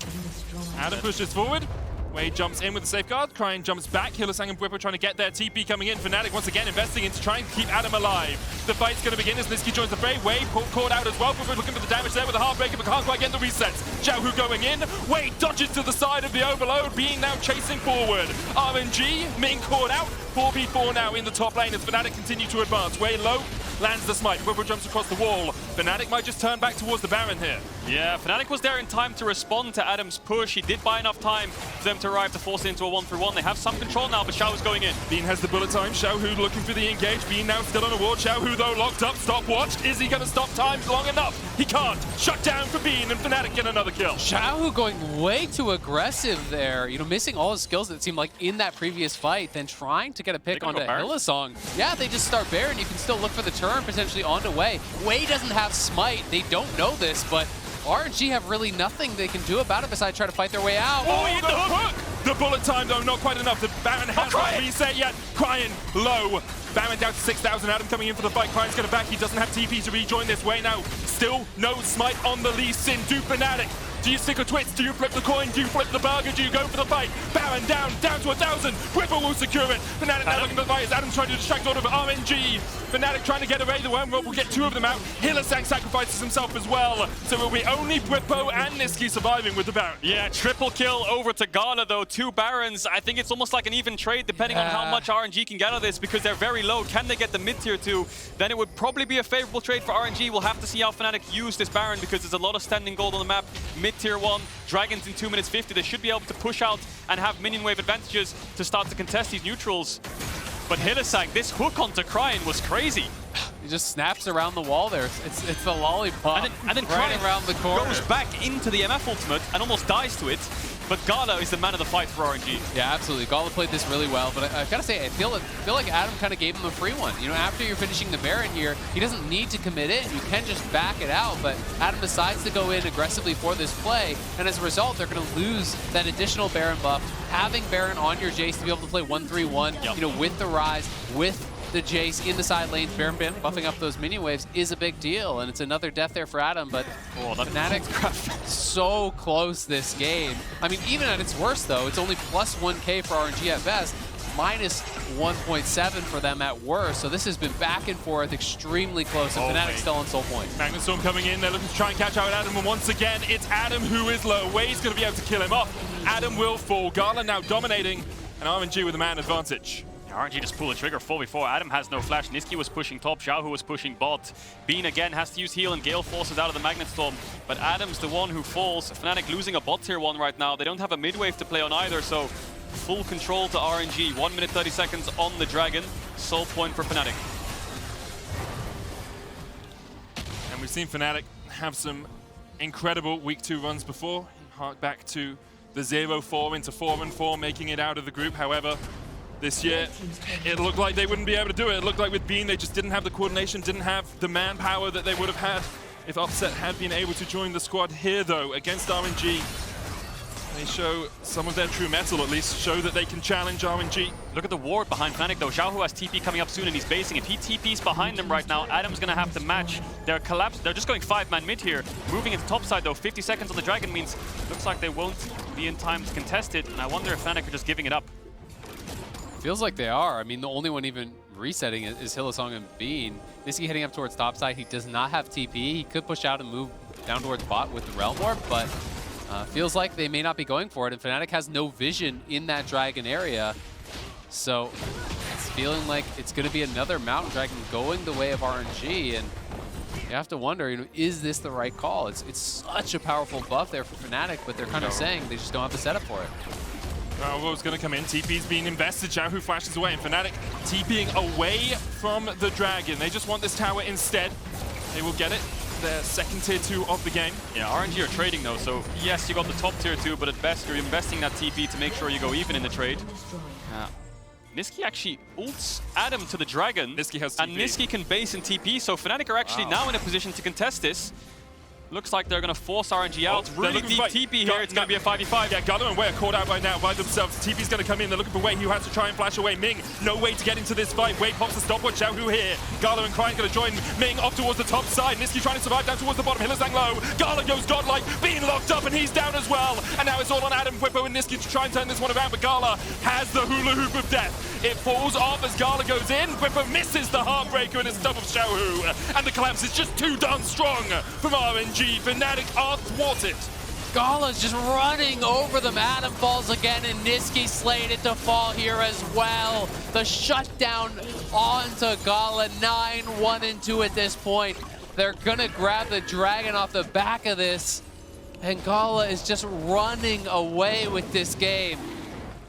Adam pushes forward. Wei jumps in with the safeguard. Cryin jumps back. Hillisang and Whippo trying to get their TP coming in. Fnatic once again investing in to try and keep Adam alive. The fight's going to begin as Nisqy joins the fray. Wei caught out as well. Whippo looking for the damage there with a Heartbreaker, but can't quite get the resets. Xiaohu going in. Wei dodges to the side of the overload. Being now chasing forward. RNG being caught out. 4v4 now in the top lane as Fnatic continue to advance. Wei low. Lands the smite. Whippo jumps across the wall. Fnatic might just turn back towards the Baron here. Yeah, Fnatic was there in time to respond to Adam's push. He did buy enough time for them to arrive to force it into a 1-3-1. They have some control now, but Xiaohu's going in. Bean has the bullet time. Xiaohu looking for the engage. Bean now still on a ward. Xiaohu though locked up, stopwatched. Is he going to stop time long enough? He can't. Shut down for Bean and Fnatic get another kill. Xiaohu going way too aggressive there. You know, missing all his skills that seemed like in that previous fight, then trying to get a pick onto Hillisong. Yeah, they just start Baron. You can still look for the turn potentially onto Wei. Wei doesn't have smite. They don't know this, but RNG have really nothing they can do about it besides try to fight their way out. Oh, the hook! The bullet time, though, not quite enough. The Baron has not reset yet. Cryin low. Baron down to 6,000. Adam coming in for the fight. Cryan's going to back. He doesn't have TP to rejoin this way now. Still no smite on the Lee Sin. Do Fnatic. Do you stick a twist? Do you flip the coin? Do you flip the burger? Do you go for the fight? Baron down to 1,000. Whippo will secure it. Fnatic now looking for the fight as Adam's trying to distract all of it. RNG. Fnatic trying to get away. The one will get two of them out. Hillisang sacrifices himself as well. So it will be only Whippo and Nisqy surviving with the Baron. Yeah, triple kill over to Gala though. 2 Barons. I think it's almost like an even trade depending on how much RNG can get out of this because they're very low. Can they get the mid-tier 2? Then it would probably be a favorable trade for RNG. We'll have to see how Fnatic use this Baron because there's a lot of standing gold on the map. Mid-tier 1. Dragons in 2 minutes 50. They should be able to push out and have minion wave advantages to start to contest these neutrals. But Hillisang, this hook onto Cryin was crazy. He just snaps around the wall there. It's the lollipop and then right around the corner. Goes back into the MF ultimate and almost dies to it. But Gala is the man of the fight for RNG. Yeah, absolutely. Gala played this really well, but I've got to say, I feel like Adam kind of gave him a free one. You know, after you're finishing the Baron here, he doesn't need to commit it. You can just back it out, but Adam decides to go in aggressively for this play, and as a result, they're going to lose that additional Baron buff. Having Baron on your Jace to be able to play 1-3-1, you know, with the Rise, with the Jace in the side lanes, Baron buffing up those minion waves is a big deal, and it's another death there for Adam, but Fnatic so close this game. I mean, even at its worst, though, it's only plus 1k for RNG at best, minus 1.7 for them at worst, so this has been back and forth, extremely close, and Fnatic still on soul point. Magnet Storm coming in, they're looking to try and catch out Adam, and once again, it's Adam who is low. Wei's going to be able to kill him off. Adam will fall. Gala now dominating, and RNG with a man advantage. RNG just pull the trigger 4v4. Adam has no flash. Nisqy was pushing top. Xiaohu was pushing bot. Bean again has to use heal and Gale forces out of the Magnet Storm. But Adam's the one who falls. Fnatic losing a bot tier 1 right now. They don't have a mid wave to play on either, so full control to RNG. 1 minute 30 seconds on the Dragon. Soul point for Fnatic. And we've seen Fnatic have some incredible week 2 runs before. Hark back to the 0-4 into 4-4, making it out of the group. However, this year, it looked like they wouldn't be able to do it. It looked like with Bean, they just didn't have the coordination, didn't have the manpower that they would have had if Upset had been able to join the squad. Here, though, against RNG, they show some of their true metal, at least, show that they can challenge RNG. Look at the ward behind Fnatic, though. Xiaohu has TP coming up soon, and he's basing. If he TP's behind them right now, Adam's going to have to match. They're collapsed. They're just going 5-man mid here. Moving into top side, though. 50 seconds on the Dragon means looks like they won't be in time to contest it, and I wonder if Fnatic are just giving it up. Feels like they are. I mean, the only one even resetting is Hillisong and Bean. Nisqy heading up towards top side. He does not have TP. He could push out and move down towards bot with the Realm Warp, but feels like they may not be going for it. And Fnatic has no vision in that Dragon area. So it's feeling like it's going to be another Mountain Dragon going the way of RNG. And you have to wonder, you know, is this the right call? It's such a powerful buff there for Fnatic, but they're kind of saying they just don't have the setup for it. Raul's going to come in. TP's being invested. Xiaohu flashes away, and Fnatic TPing away from the Dragon. They just want this tower instead. They will get it. their second tier 2 of the game. Yeah, RNG are trading though, so yes, you got the top tier 2, but at best you're investing that TP to make sure you go even in the trade. Niski actually ults Adam to the Dragon, Niski has TP. And Niski can base in TP, so Fnatic are actually now in a position to contest this. Looks like they're going to force RNG out. Really deep TP here. It's going to be a 5v5. Yeah, Gala and Wei are caught out right now by themselves. TP's going to come in. They're looking for Wei, who has to try and flash away Ming. No way to get into this fight. Wei pops the stopwatch. Xiaohu here. Gala and Cryan going to join Ming off towards the top side. Niski trying to survive down towards the bottom. Hillesang low. Gala goes godlike, being locked up, and he's down as well. And now it's all on Adam, Whippo, and Niski to try and turn this one around. But Gala has the hula hoop of death. It falls off as Gala goes in. Whippo misses the heartbreaker and it's double Xiaohu. And the collapse is just too darn strong from RNG. Fnatic are thwarted. Gala's just running over them. Adam falls again, and Niski slated to fall here as well. The shutdown onto Gala, 9-1-2 at this point. They're gonna grab the Dragon off the back of this, and Gala is just running away with this game.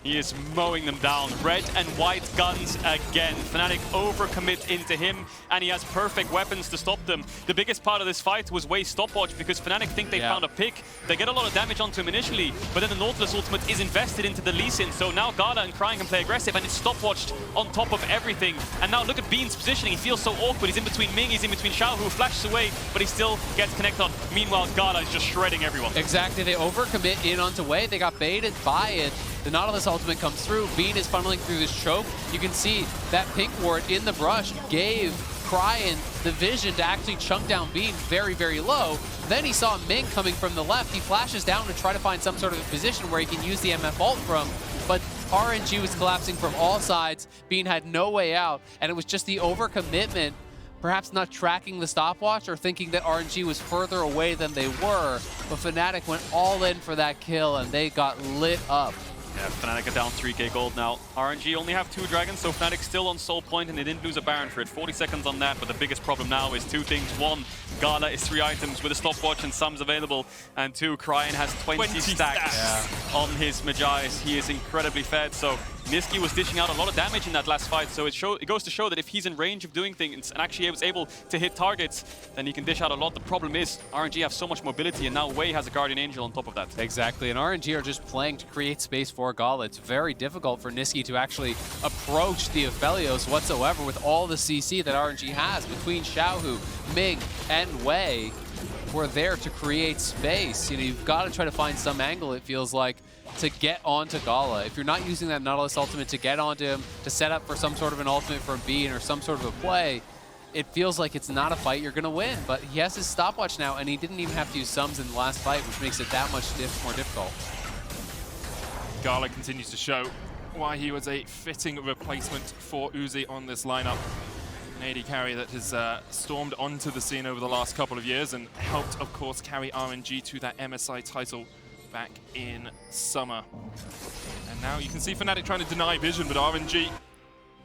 He is mowing them down. Red and white guns again. Fnatic overcommit into him, and he has perfect weapons to stop them. The biggest part of this fight was Wei's stopwatch, because Fnatic think they found a pick. They get a lot of damage onto him initially, but then the Nautilus ultimate is invested into the Lee Sin, so now Gala and Cryan can play aggressive, and it's stopwatched on top of everything. And now look at Bean's positioning. He feels so awkward. He's in between Ming, he's in between Xiao, who flashes away, but he still gets connected on. Meanwhile, Gala is just shredding everyone. Exactly. They overcommit in onto Wei. They got baited by it. The Nautilus ultimate comes through. Bean is funneling through this choke. You can see that pink ward in the brush gave Cryan the vision to actually chunk down Bean very, very low. Then he saw Ming coming from the left. He flashes down to try to find some sort of a position where he can use the MF ult from, but RNG was collapsing from all sides. Bean had no way out, and it was just the overcommitment, perhaps not tracking the stopwatch or thinking that RNG was further away than they were, but Fnatic went all in for that kill, and they got lit up. Yeah, Fnatic are down 3k gold now. RNG only have 2 dragons, so Fnatic still on soul point, and they didn't lose a Baron for it. 40 seconds on that, but the biggest problem now is 2 things. 1, Gala is 3 items with a stopwatch and Sums available, and 2, Cryan has 20 stacks on his Magi's. He is incredibly fed, so Niski was dishing out a lot of damage in that last fight, so it goes to show that if he's in range of doing things and actually was able to hit targets, then he can dish out a lot. The problem is RNG have so much mobility, and now Wei has a Guardian Angel on top of that. Exactly, and RNG are just playing to create space for Gala. It's very difficult for Niski to actually approach the Aphelios whatsoever with all the CC that RNG has between Xiaohu, Ming, and Wei. We're there to create space. You know, you've got to try to find some angle, it feels like, to get onto Gala. If you're not using that Nautilus ultimate to get onto him, to set up for some sort of an ultimate from Bean or some sort of a play, it feels like it's not a fight you're going to win. But he has his stopwatch now, and he didn't even have to use Sums in the last fight, which makes it that much more difficult. Gala continues to show why he was a fitting replacement for Uzi on this lineup. An AD carry that has stormed onto the scene over the last couple of years and helped, of course, carry RNG to that MSI title back in summer. And now you can see Fnatic trying to deny vision, but RNG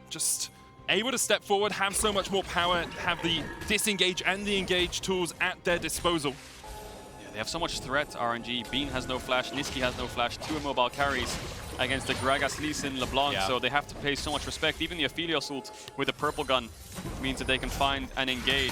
just able to step forward, have so much more power, have the disengage and the engage tools at their disposal. Yeah, they have so much threat, RNG. Bean has no flash, Niski has no flash, 2 immobile carries against the Gragas, Lee Sin, LeBlanc, so they have to pay so much respect. Even the Aphelios ult with the purple gun means that they can find and engage.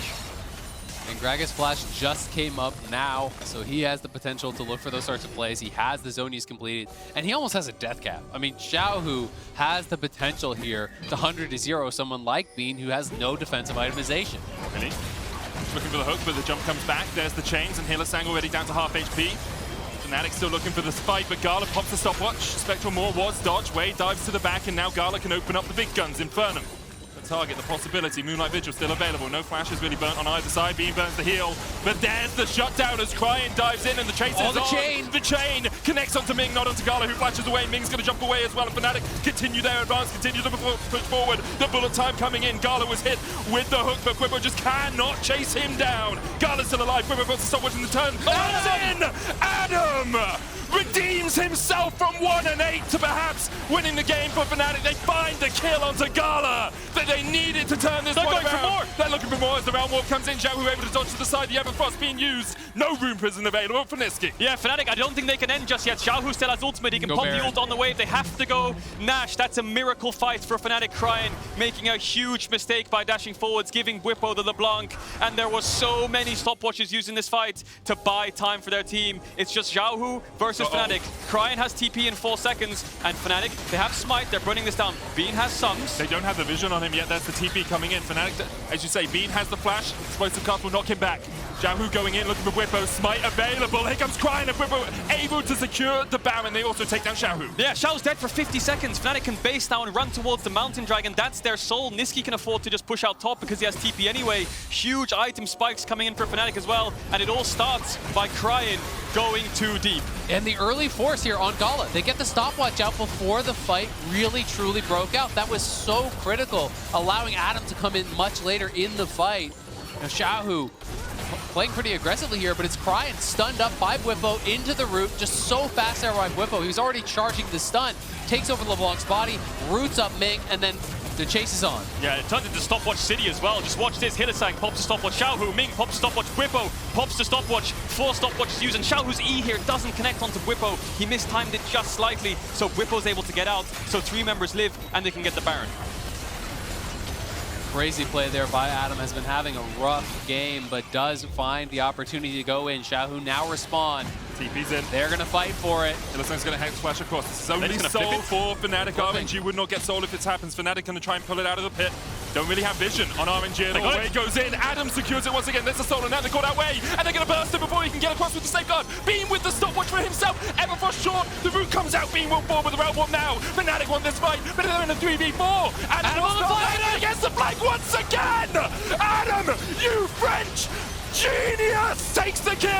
And Gragas' flash just came up now, so he has the potential to look for those sorts of plays. He has the zonies completed, and he almost has a death cap. I mean, Xiaohu has the potential here to 100-0 someone like Bean, who has no defensive itemization. Really? Looking for the hook, but the jump comes back. There's the chains, and Hillesang already down to half HP. Fnatic still looking for the fight, but Gala pops the stopwatch. Spectral Maw was dodged. Wei dives to the back, and now Gala can open up the big guns. Infernum. Target, the possibility. Moonlight Vigil still available. No flashes really burnt on either side. Bean burns the heal, but there's the shutdown as Cryan dives in and the chase is on. The chain connects onto Ming, not onto Gala, who flashes away. Ming's going to jump away as well, and Fnatic continue their advance, continue to push forward. The bullet time coming in. Gala was hit with the hook, but Quippo just cannot chase him down. Gala's still alive. Quippo puts the stopwatch in the turn. Adam! redeems himself from 1-8 to perhaps winning the game for Fnatic. They find the kill onto Gala that they needed to turn this one around. They're going for more. They're looking for more as the round warp comes in. Xiaohu able to dodge to the side. The Everfrost being used. No Rune Prison available for Niski. Yeah, Fnatic, I don't think they can end just yet. Xiaohu still has ultimate. He can pop the ult on the wave. They have to go Nash. That's a miracle fight for Fnatic. Cryin making a huge mistake by dashing forwards, giving Bwipo the LeBlanc. And there was so many stopwatches used in this fight to buy time for their team. It's just Xiaohu versus Fnatic. Cryin has TP in 4 seconds. And Fnatic, they have Smite. They're burning this down. Bean has Sungs. They don't have the vision on him yet. There's the TP coming in. Fnatic, as you say, Bean has the flash. Explosive cast will knock him back. Xiaohu going in, looking for Bwipo. Smite available. Here comes Cryin and Bwipo able to secure the Baron. They also take down Xiaohu. Yeah, Xiaohu's dead for 50 seconds. Fnatic can base now and run towards the Mountain Dragon. That's their soul. Niski can afford to just push out top because he has TP anyway. Huge item spikes coming in for Fnatic as well. And it all starts by Cryin going too deep. And the early force here on Gala. They get the stopwatch out before the fight really truly broke out. That was so critical, allowing Adam to come in much later in the fight. Now Xiaohu playing pretty aggressively here, but it's Cryin stunned up by Bwipo into the root. Just so fast there by Bwipo. He was already charging the stun. Takes over LeBlanc's body, roots up Ming, and then the chase is on. Yeah, it turns into Stopwatch City as well. Just watch this. Hylissang pops to Stopwatch Xiaohu. Ming pops to Stopwatch Bwipo. Pops to Stopwatch. 4 stopwatches used. And Xiaohu's E here doesn't connect onto Bwipo. He mistimed it just slightly. So Bwipo's able to get out. So 3 members live and they can get the Baron. Crazy play there by Adam. Has been having a rough game, but does find the opportunity to go in. Xiaohu now respawn. TP's in. They're going to fight for it. Hylissang's going to hex flash across. This is only soul for Fnatic. RNG would not get soul if it happens. Fnatic going to try and pull it out of the pit. Don't really have vision on RNG at all. Way goes in. Adam secures it once again. There's a soul, and now they're caught that way. And they're going to burst it before he can get across with the safeguard. Beam with the stopwatch for himself. Everfrost short. The root comes out. Beam will fall with the round one now. Fnatic won this fight, but they're in a 3v4. Adam on the flank. Adam against the flank once again. Adam, you French genius, takes the kill.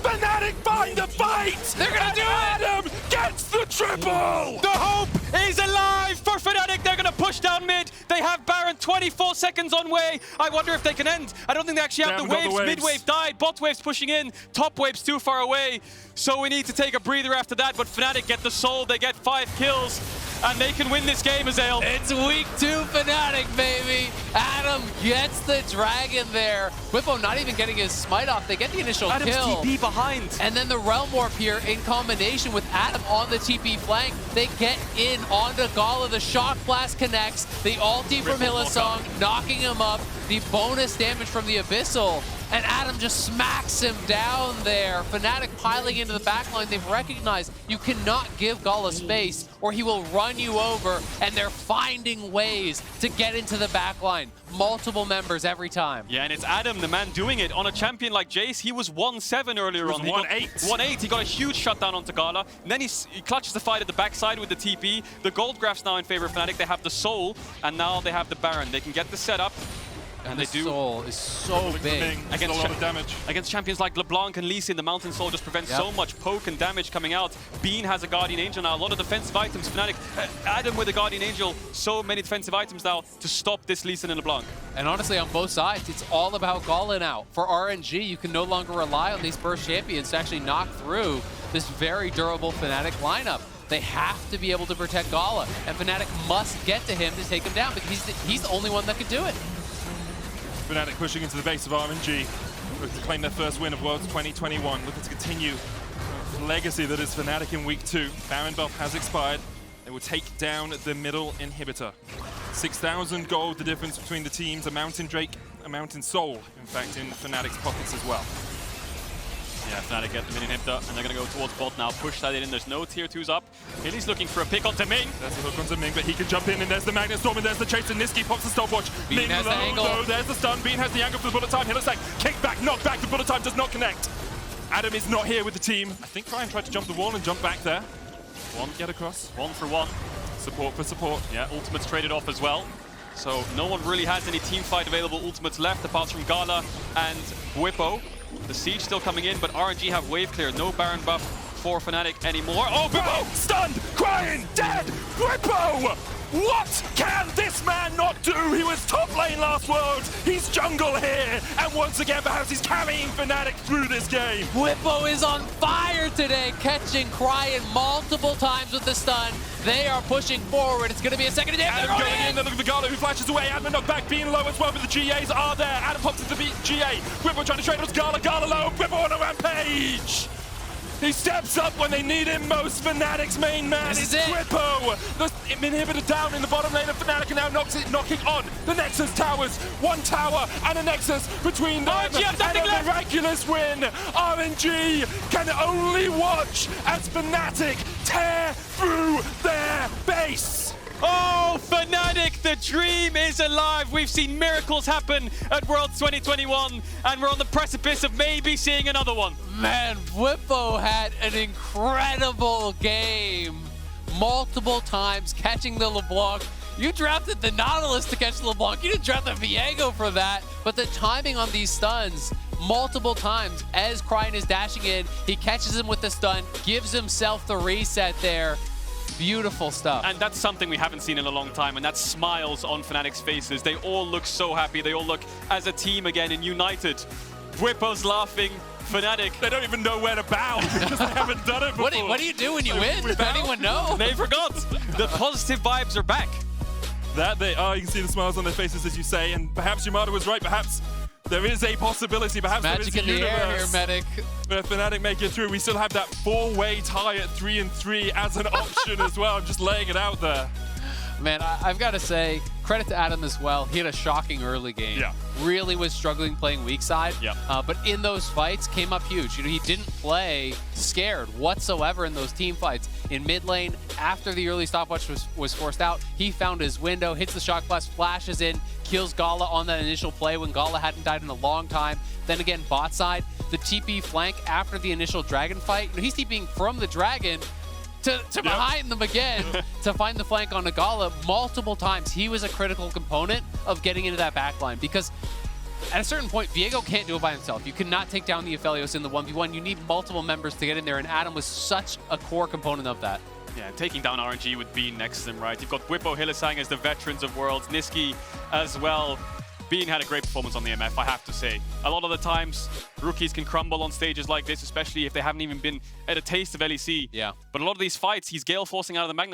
Fnatic find the fight. They're going to do it. Adam gets the triple. The hope is alive for Fnatic. They're going to push down mid. They have Baron 24 seconds on way. I wonder if they can end. I don't think they actually have the waves. Mid wave died. Bot wave's pushing in. Top wave's too far away. So we need to take a breather after that. But Fnatic get the soul. They get 5 kills. And they can win this game, Azael. It's week 2 Fnatic, baby. Adam gets the dragon there. Bwipo not even getting his smite off. They get the initial Adam's kill. TP behind. And then the Realm Warp here in combination with Adam on the TP flank. They get in onto Gala. The Shock Blast connects. The ulti from Hylissang knocking him up. The bonus damage from the Abyssal. And Adam just smacks him down there. Fnatic piling into the backline. They've recognized you cannot give Gala space or he will run you over. And they're finding ways to get into the backline. Multiple members every time. Yeah, and it's Adam, the man doing it. On a champion like Jace, he was 1-7 earlier on. 1-8. 1-8. He got a huge shutdown onto Gala. And then he clutches the fight at the backside with the TP. The gold graph's now in favor of Fnatic. They have the Soul, and now they have the Baron. They can get the setup. And the Soul is so big. Against a lot of damage. Against champions like LeBlanc and Lee Sin, the Mountain Soul just prevents so much poke and damage coming out. Bean has a Guardian Angel now. A lot of defensive items. Fnatic, Adam with a Guardian Angel. So many defensive items now to stop this Lee Sin and LeBlanc. And honestly, on both sides, it's all about Gala now. For RNG, you can no longer rely on these burst champions to actually knock through this very durable Fnatic lineup. They have to be able to protect Gala, and Fnatic must get to him to take him down because he's the only one that can do it. Fnatic pushing into the base of RNG, looking to claim their first win of Worlds 2021, looking to continue the legacy that is Fnatic in week 2. Baron buff has expired. They will take down the middle inhibitor. 6,000 gold, the difference between the teams. A Mountain Drake, a Mountain Soul, in fact, in Fnatic's pockets as well. Yeah, Fnatic get the mid inhibitor, and they're going to go towards bot now. Push that in. There's no tier 2s up. Hilly's looking for a pick onto Ming. There's the hook onto Ming, but he can jump in, and there's the Magnet Storm, and there's the chase, and Niski pops the stopwatch. Bean Ming has the angle. Though, there's the stun. Bean has the angle for the bullet time. Hylissang, kick back, knock back. The bullet time does not connect. Adam is not here with the team. I think Cryin tried to jump the wall and jump back there. One get across. 1 for 1. Support for support. Yeah, ultimates traded off as well. So no one really has any team fight available ultimates left apart from Gala and Bwipo. The siege still coming in, but RNG have wave clear. No Baron buff for Fnatic anymore. Oh, Bwipo stunned! Cryin dead! Bwipo What can this man not do? He was top lane last world. He's jungle here. And once again, perhaps he's carrying Fnatic through this game. Whippo is on fire today, catching Cryin multiple times with the stun. They are pushing forward. It's going to be a second attack. Adam going in, then look at the Gala who flashes away. Admin knocked back, being low as well, but the GAs are there. Adam pops into the GA. Whippo trying to trade with Gala. Gala low. Whippo on a rampage. He steps up when they need him most. Fnatic's main man is Whippo. The inhibitor down in the bottom lane of Fnatic and now knocking on the Nexus towers. One tower and a Nexus between them. And a miraculous win. RNG can only watch as Fnatic tear through their base. Oh, Fnatic, the dream is alive. We've seen miracles happen at Worlds 2021, and we're on the precipice of maybe seeing another one. Man, Whippo had an incredible game. Multiple times catching the LeBlanc. You drafted the Nautilus to catch the LeBlanc. You didn't draft the Viego for that. But the timing on these stuns, multiple times as Cryin is dashing in, he catches him with the stun, gives himself the reset there. Beautiful stuff. And that's something we haven't seen in a long time, and that's smiles on Fnatic's faces. They all look so happy. They all look as a team again and united. Whippo's laughing. Fnatic, they don't even know where to bow because they haven't done it before. What do you do when you win? Does anyone know? They forgot. The positive vibes are back. That they are. You can see the smiles on their faces as you say, and perhaps Yamada was right. Perhaps there is a possibility. Perhaps magic there is a in the universe air here, Medic. Where Fnatic make it through. We still have that 4-way tie at 3-3 as an option as well. I'm just laying it out there. Man, I've got to say, credit to Adam as well. He had a shocking early game. Yeah. Really was struggling playing weak side. Yeah. But in those fights, came up huge. You know, he didn't play scared whatsoever in those team fights. In mid lane, after the early stopwatch was forced out, he found his window, hits the shock blast, flashes in, kills Gala on that initial play when Gala hadn't died in a long time. Then again, bot side, the TP flank after the initial dragon fight. You know, he's TPing from the dragon to behind them again to find the flank on Nagala multiple times. He was a critical component of getting into that backline because at a certain point, Viego can't do it by himself. You cannot take down the Aphelios in the 1v1. You need multiple members to get in there, and Adam was such a core component of that. Yeah, taking down RNG would be next to them, right? You've got Whippo, Hylissang as the veterans of Worlds, Niski as well. Bean had a great performance on the MF, I have to say. A lot of the times, rookies can crumble on stages like this, especially if they haven't even been at a taste of LEC. Yeah. But a lot of these fights, he's gale forcing out of the Magnet.